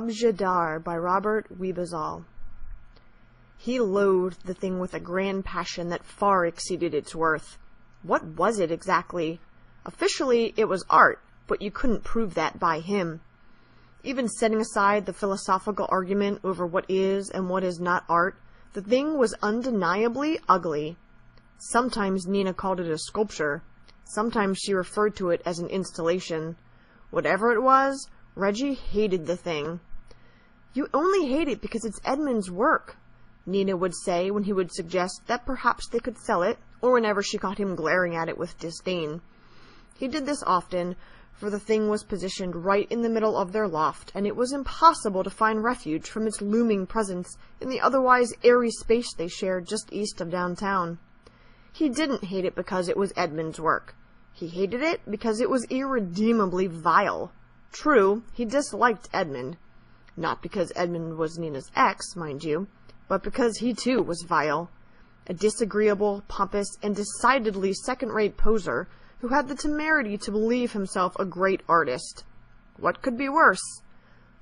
Objet by Robert Weibezahl. He loathed the thing with a grand passion that far exceeded its worth. What was it exactly? Officially, it was art, but you couldn't prove that by him. Even setting aside the philosophical argument over what is and what is not art, the thing was undeniably ugly. Sometimes Nina called it a sculpture. Sometimes she referred to it as an installation. Whatever it was, Reggie hated the thing. "You only hate it because it's Edmund's work," Nina would say when he would suggest that perhaps they could sell it, or whenever she caught him glaring at it with disdain. He did this often, for the thing was positioned right in the middle of their loft, and it was impossible to find refuge from its looming presence in the otherwise airy space they shared just east of downtown. He didn't hate it because it was Edmund's work. He hated it because it was irredeemably vile. True, he disliked Edmund. Not because Edmund was Nina's ex, mind you, but because he too was vile. A disagreeable, pompous, and decidedly second-rate poser who had the temerity to believe himself a great artist. What could be worse?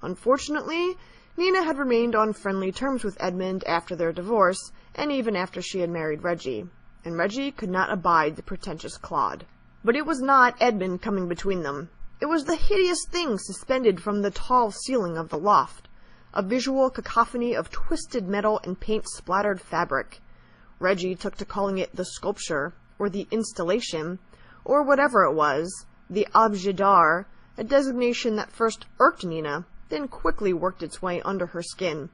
Unfortunately, Nina had remained on friendly terms with Edmund after their divorce, and even after she had married Reggie, and Reggie could not abide the pretentious clod. But it was not Edmund coming between them. It was the hideous thing suspended from the tall ceiling of the loft, a visual cacophony of twisted metal and paint-splattered fabric. Reggie took to calling it the sculpture, or the installation, or whatever it was, the objet d'art, a designation that first irked Nina, then quickly worked its way under her skin.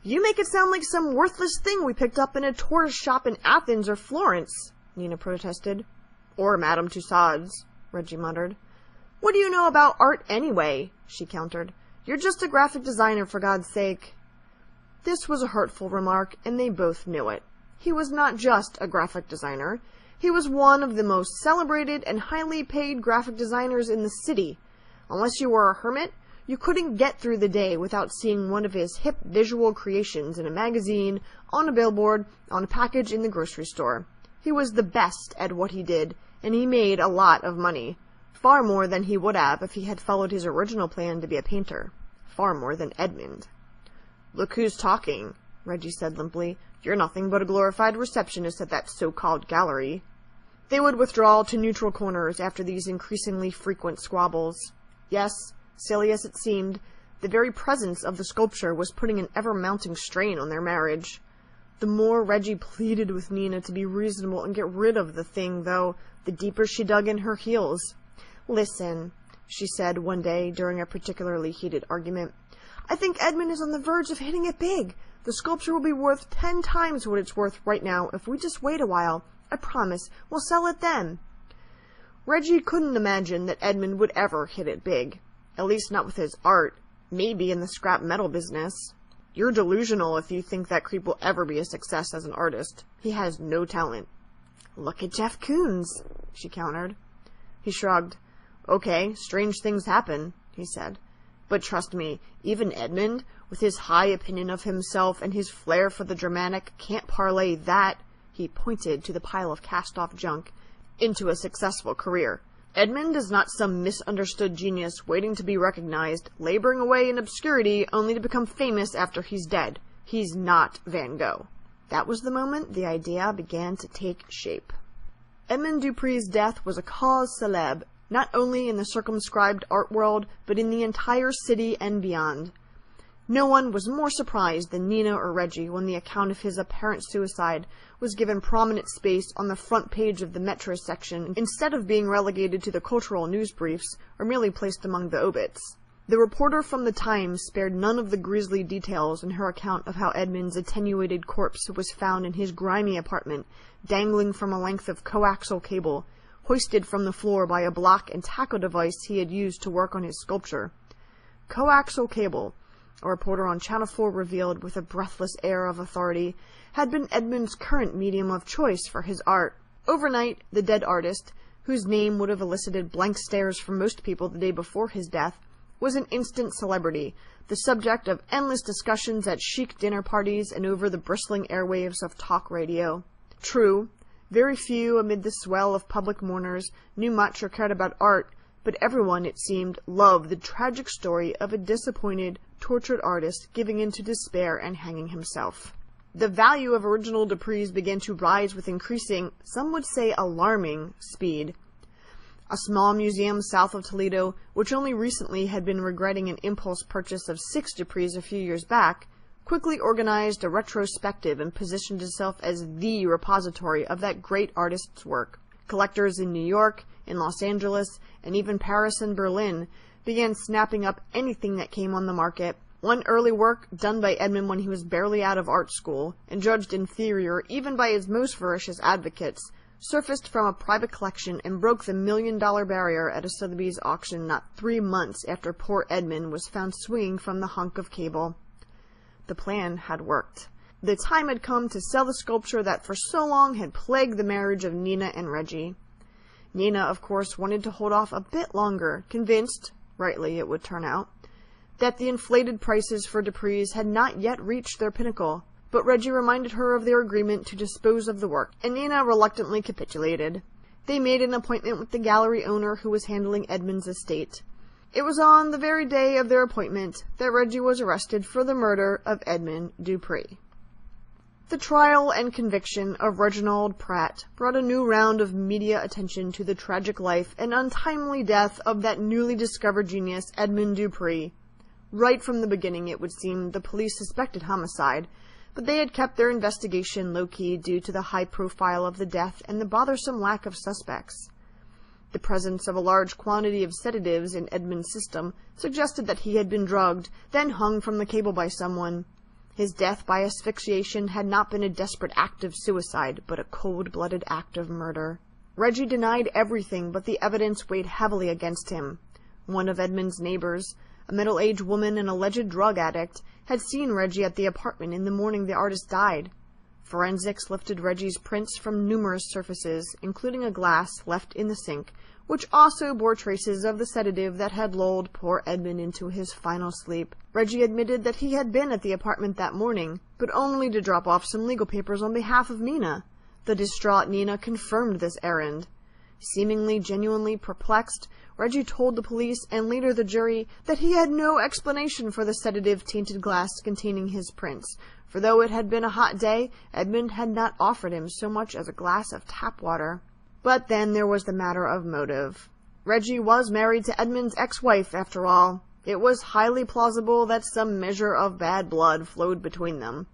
"You make it sound like some worthless thing we picked up in a tourist shop in Athens or Florence," Nina protested. "Or Madame Tussauds," Reggie muttered. "What do you know about art anyway?" she countered. "You're just a graphic designer, for God's sake." This was a hurtful remark, and they both knew it. He was not just a graphic designer. He was one of the most celebrated and highly paid graphic designers in the city. Unless you were a hermit, you couldn't get through the day without seeing one of his hip visual creations in a magazine, on a billboard, on a package in the grocery store. He was the best at what he did, and he made a lot of money. Far more than he would have if he had followed his original plan to be a painter. Far more than Edmund. "Look who's talking," Reggie said limply. "You're nothing but a glorified receptionist at that so-called gallery." They would withdraw to neutral corners after these increasingly frequent squabbles. Yes, silly as it seemed, the very presence of the sculpture was putting an ever-mounting strain on their marriage. The more Reggie pleaded with Nina to be reasonable and get rid of the thing, though, the deeper she dug in her heels. "Listen," she said one day during a particularly heated argument, "I think Edmund is on the verge of hitting it big. The sculpture will be worth 10 times what it's worth right now if we just wait a while. I promise, we'll sell it then." Reggie couldn't imagine that Edmund would ever hit it big. At least not with his art. Maybe in the scrap metal business. "You're delusional if you think that creep will ever be a success as an artist. He has no talent." "Look at Jeff Koons," she countered. He shrugged. "Okay, strange things happen," he said. "But trust me, even Edmund, with his high opinion of himself and his flair for the dramatic, can't parlay that," he pointed to the pile of cast-off junk, "into a successful career. Edmund is not some misunderstood genius waiting to be recognized, laboring away in obscurity only to become famous after he's dead. He's not Van Gogh." That was the moment the idea began to take shape. Edmund Dupree's death was a cause célèbre, not only in the circumscribed art world, but in the entire city and beyond. No one was more surprised than Nina or Reggie when the account of his apparent suicide was given prominent space on the front page of the Metro section instead of being relegated to the cultural news briefs or merely placed among the obits. The reporter from the Times spared none of the grisly details in her account of how Edmund's attenuated corpse was found in his grimy apartment, dangling from a length of coaxial cable, hoisted from the floor by a block and tackle device he had used to work on his sculpture. Coaxial cable, a reporter on Channel 4 revealed with a breathless air of authority, had been Edmund's current medium of choice for his art. Overnight, the dead artist, whose name would have elicited blank stares from most people the day before his death, was an instant celebrity, the subject of endless discussions at chic dinner parties and over the bristling airwaves of talk radio. True, very few amid the swell of public mourners knew much or cared about art, but everyone, it seemed, loved the tragic story of a disappointed, tortured artist, giving in to despair and hanging himself. The value of original Dupree's began to rise with increasing, some would say alarming, speed. A small museum south of Toledo, which only recently had been regretting an impulse purchase of 6 Dupree's a few years back, quickly organized a retrospective and positioned itself as the repository of that great artist's work. Collectors in New York, in Los Angeles, and even Paris and Berlin began snapping up anything that came on the market. One early work, done by Edmund when he was barely out of art school, and judged inferior even by his most ferocious advocates, surfaced from a private collection and broke the $1 million barrier at a Sotheby's auction not 3 months after poor Edmund was found swinging from the hunk of cable. The plan had worked. The time had come to sell the sculpture that for so long had plagued the marriage of Nina and Reggie. Nina, of course, wanted to hold off a bit longer, convinced, rightly it would turn out, that the inflated prices for Dupree's had not yet reached their pinnacle, but Reggie reminded her of their agreement to dispose of the work, and Nina reluctantly capitulated. They made an appointment with the gallery owner who was handling Edmund's estate. It was on the very day of their appointment that Reggie was arrested for the murder of Edmund Dupree. The trial and conviction of Reginald Pratt brought a new round of media attention to the tragic life and untimely death of that newly discovered genius, Edmund Dupree. Right from the beginning, it would seem, the police suspected homicide, but they had kept their investigation low-key due to the high profile of the death and the bothersome lack of suspects. The presence of a large quantity of sedatives in Edmund's system suggested that he had been drugged, then hung from the cable by someone. His death by asphyxiation had not been a desperate act of suicide, but a cold-blooded act of murder. Reggie denied everything, but the evidence weighed heavily against him. One of Edmund's neighbors, a middle-aged woman and alleged drug addict, had seen Reggie at the apartment in the morning the artist died. Forensics lifted Reggie's prints from numerous surfaces, including a glass left in the sink, which also bore traces of the sedative that had lulled poor Edmund into his final sleep. Reggie admitted that he had been at the apartment that morning, but only to drop off some legal papers on behalf of Nina. The distraught Nina confirmed this errand. Seemingly genuinely perplexed, Reggie told the police and later the jury that he had no explanation for the sedative-tainted glass containing his prints, for though it had been a hot day, Edmund had not offered him so much as a glass of tap water. But then there was the matter of motive. Reggie was married to Edmund's ex-wife, after all. It was highly plausible that some measure of bad blood flowed between them.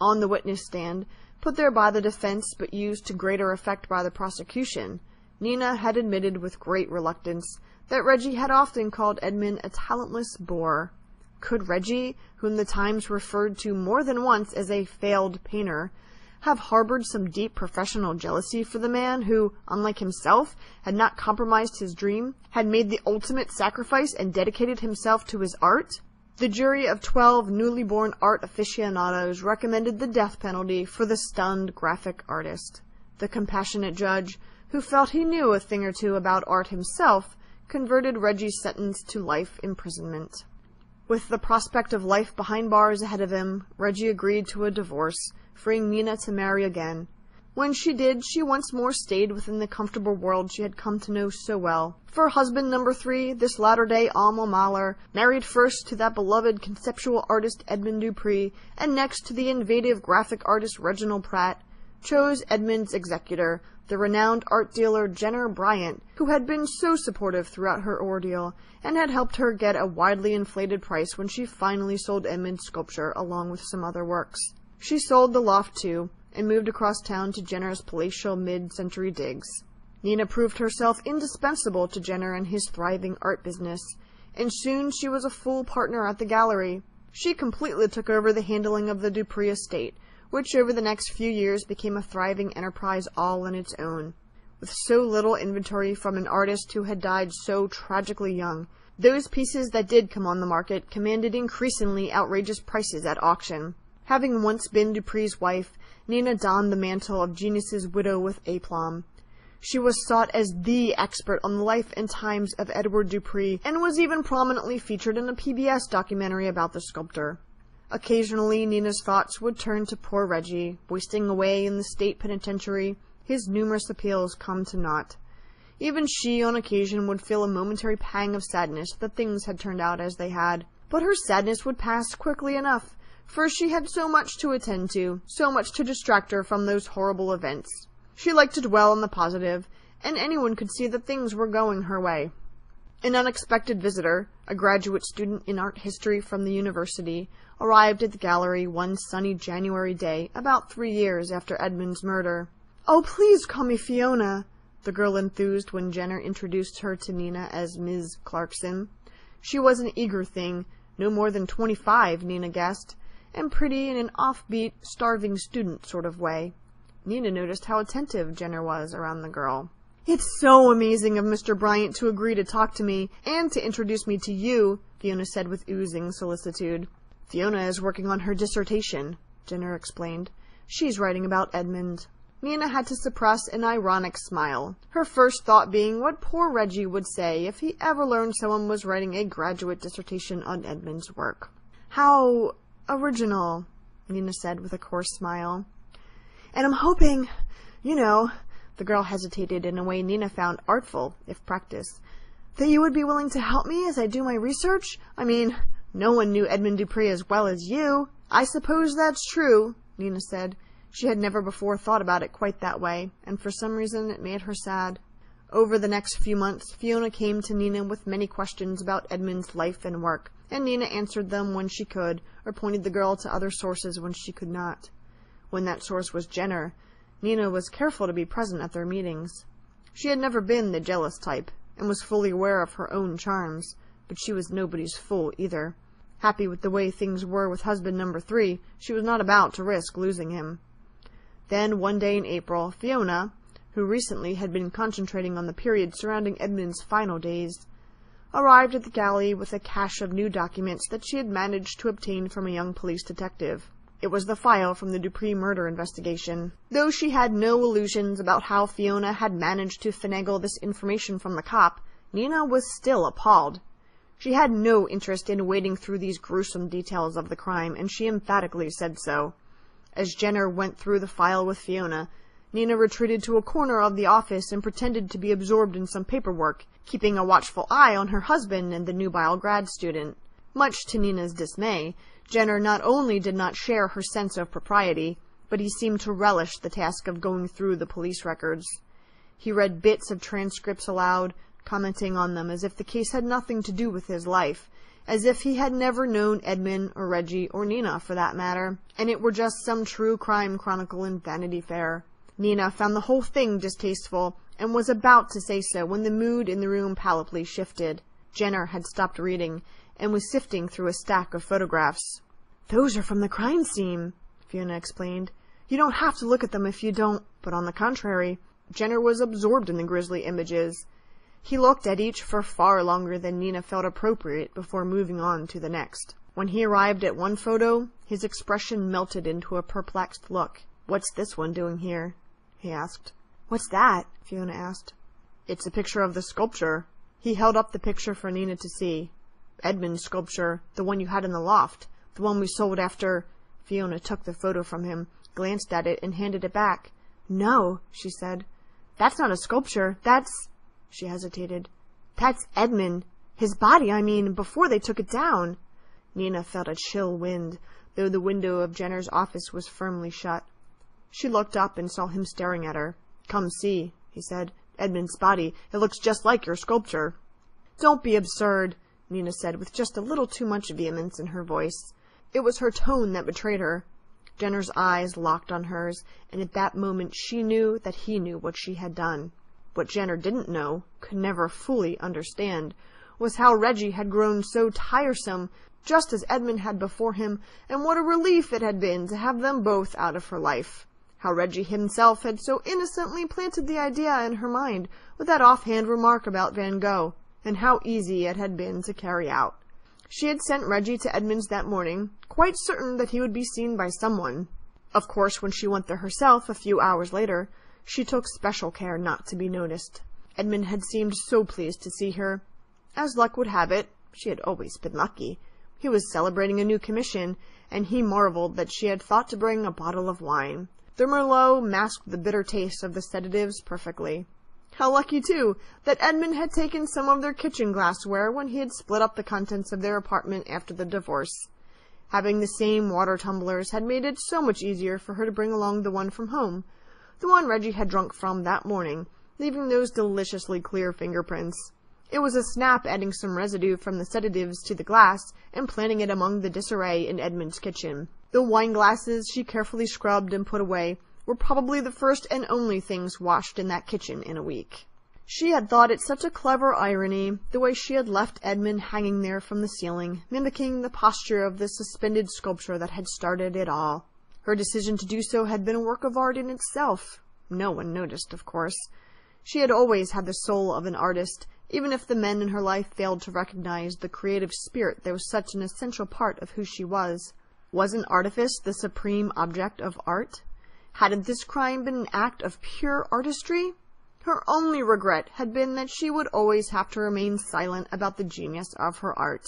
On the witness stand, put there by the defense but used to greater effect by the prosecution, Nina had admitted with great reluctance that Reggie had often called Edmund a talentless bore. Could Reggie, whom the Times referred to more than once as a failed painter, have harbored some deep professional jealousy for the man who, unlike himself, had not compromised his dream, had made the ultimate sacrifice and dedicated himself to his art? The jury of 12 newly born art aficionados recommended the death penalty for the stunned graphic artist. The compassionate judge, who felt he knew a thing or two about art himself, converted Reggie's sentence to life imprisonment. With the prospect of life behind bars ahead of him, Reggie agreed to a divorce, freeing Nina to marry again. When she did, she once more stayed within the comfortable world she had come to know so well. For husband number 3, this latter-day alma mater, married first to that beloved conceptual artist Edmund Dupree, and next to the innovative graphic artist Reginald Pratt, chose Edmund's executor, the renowned art dealer Jenner Bryant, who had been so supportive throughout her ordeal, and had helped her get a widely inflated price when she finally sold Edmund's sculpture along with some other works. She sold the loft too, and moved across town to Jenner's palatial mid-century digs. Nina proved herself indispensable to Jenner and his thriving art business, and soon she was a full partner at the gallery. She completely took over the handling of the Dupree estate, which over the next few years became a thriving enterprise all on its own. With so little inventory from an artist who had died so tragically young, those pieces that did come on the market commanded increasingly outrageous prices at auction. Having once been Dupree's wife, Nina donned the mantle of genius's widow with aplomb. She was sought as the expert on the life and times of Edward Dupree, and was even prominently featured in a PBS documentary about the sculptor. Occasionally, Nina's thoughts would turn to poor Reggie, wasting away in the state penitentiary, his numerous appeals come to naught. Even she, on occasion, would feel a momentary pang of sadness that things had turned out as they had. But her sadness would pass quickly enough, for she had so much to attend to, so much to distract her from those horrible events. She liked to dwell on the positive, and anyone could see that things were going her way. An unexpected visitor, a graduate student in art history from the university, arrived at the gallery one sunny January day about 3 years after Edmund's murder. "Oh, please call me Fiona," the girl enthused when Jenner introduced her to Nina as Ms. Clarkson. She was an eager thing, no more than 25, Nina guessed, and pretty in an offbeat, starving student sort of way. Nina noticed how attentive Jenner was around the girl. "It's so amazing of Mr. Bryant to agree to talk to me and to introduce me to you," Fiona said with oozing solicitude. "Fiona is working on her dissertation," Jenner explained. "She's writing about Edmund." Nina had to suppress an ironic smile, her first thought being what poor Reggie would say if he ever learned someone was writing a graduate dissertation on Edmund's work. "How original," Nina said with a coarse smile. "And I'm hoping, the girl hesitated in a way Nina found artful, if practiced, "that you would be willing to help me as I do my research? I mean, no one knew Edmund Dupree as well as you." "I suppose that's true," Nina said. She had never before thought about it quite that way, and for some reason it made her sad. Over the next few months, Fiona came to Nina with many questions about Edmund's life and work, and Nina answered them when she could, or pointed the girl to other sources when she could not. When that source was Jenner, Nina was careful to be present at their meetings. She had never been the jealous type, and was fully aware of her own charms, but she was nobody's fool either. Happy with the way things were with husband number 3, she was not about to risk losing him. Then, one day in April, Fiona, who recently had been concentrating on the period surrounding Edmund's final days, arrived at the galley with a cache of new documents that she had managed to obtain from a young police detective. It was the file from the Dupree murder investigation. Though she had no illusions about how Fiona had managed to finagle this information from the cop, Nina was still appalled. She had no interest in wading through these gruesome details of the crime, and she emphatically said so. As Jenner went through the file with Fiona, Nina retreated to a corner of the office and pretended to be absorbed in some paperwork, keeping a watchful eye on her husband and the nubile grad student. Much to Nina's dismay, Jenner not only did not share her sense of propriety, but he seemed to relish the task of going through the police records. He read bits of transcripts aloud, commenting on them as if the case had nothing to do with his life, as if he had never known Edmund or Reggie or Nina for that matter, and it were just some true crime chronicle in Vanity Fair. Nina found the whole thing distasteful, and was about to say so when the mood in the room palpably shifted. Jenner had stopped reading, and was sifting through a stack of photographs. "Those are from the crime scene," Fiona explained. "You don't have to look at them if you don't," but on the contrary, Jenner was absorbed in the grisly images. He looked at each for far longer than Nina felt appropriate before moving on to the next. When he arrived at one photo, his expression melted into a perplexed look. "What's this one doing here?" he asked. "What's that?" Fiona asked. "It's a picture of the sculpture." He held up the picture for Nina to see. "Edmund's sculpture, the one you had in the loft, the one we sold after—" Fiona took the photo from him, glanced at it, and handed it back. "No," she said. "That's not a sculpture. That's—" She hesitated. "That's Edmund. His body, I mean, before they took it down." Nina felt a chill wind, though the window of Jenner's office was firmly shut. She looked up and saw him staring at her. "Come see," he said. "Edmund's body. It looks just like your sculpture." "Don't be absurd," Nina said with just a little too much vehemence in her voice. It was her tone that betrayed her. Jenner's eyes locked on hers, and at that moment she knew that he knew what she had done. What Jenner didn't know, could never fully understand, was how Reggie had grown so tiresome, just as Edmund had before him, and what a relief it had been to have them both out of her life. How Reggie himself had so innocently planted the idea in her mind with that offhand remark about Van Gogh, and how easy it had been to carry out. She had sent Reggie to Edmund's that morning, quite certain that he would be seen by someone. Of course, when she went there herself a few hours later, she took special care not to be noticed. Edmund had seemed so pleased to see her. As luck would have it, she had always been lucky. He was celebrating a new commission, and he marveled that she had thought to bring a bottle of wine. The Merlot masked the bitter taste of the sedatives perfectly. How lucky, too, that Edmund had taken some of their kitchen glassware when he had split up the contents of their apartment after the divorce. Having the same water tumblers had made it so much easier for her to bring along the one from home, the one Reggie had drunk from that morning, leaving those deliciously clear fingerprints. It was a snap adding some residue from the sedatives to the glass and planting it among the disarray in Edmund's kitchen. The wine glasses she carefully scrubbed and put away were probably the first and only things washed in that kitchen in a week. She had thought it such a clever irony, the way she had left Edmund hanging there from the ceiling, mimicking the posture of the suspended sculpture that had started it all. Her decision to do so had been a work of art in itself. No one noticed, of course. She had always had the soul of an artist, even if the men in her life failed to recognize the creative spirit that was such an essential part of who she was. Wasn't artifice the supreme object of art? Hadn't this crime been an act of pure artistry? Her only regret had been that she would always have to remain silent about the genius of her art.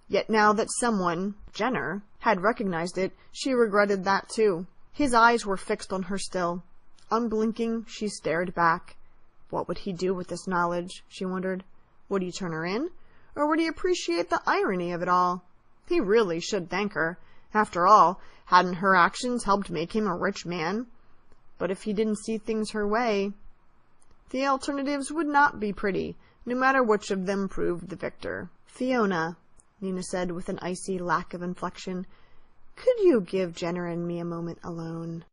Yet now that someone, Jenner, had recognized it, she regretted that too. His eyes were fixed on her still. Unblinking, she stared back. What would he do with this knowledge, she wondered. Would he turn her in? Or would he appreciate the irony of it all? He really should thank her. After all, hadn't her actions helped make him a rich man? But if he didn't see things her way, the alternatives would not be pretty, no matter which of them proved the victor. "Fiona," Nina said with an icy lack of inflection, "could you give Jenner and me a moment alone?"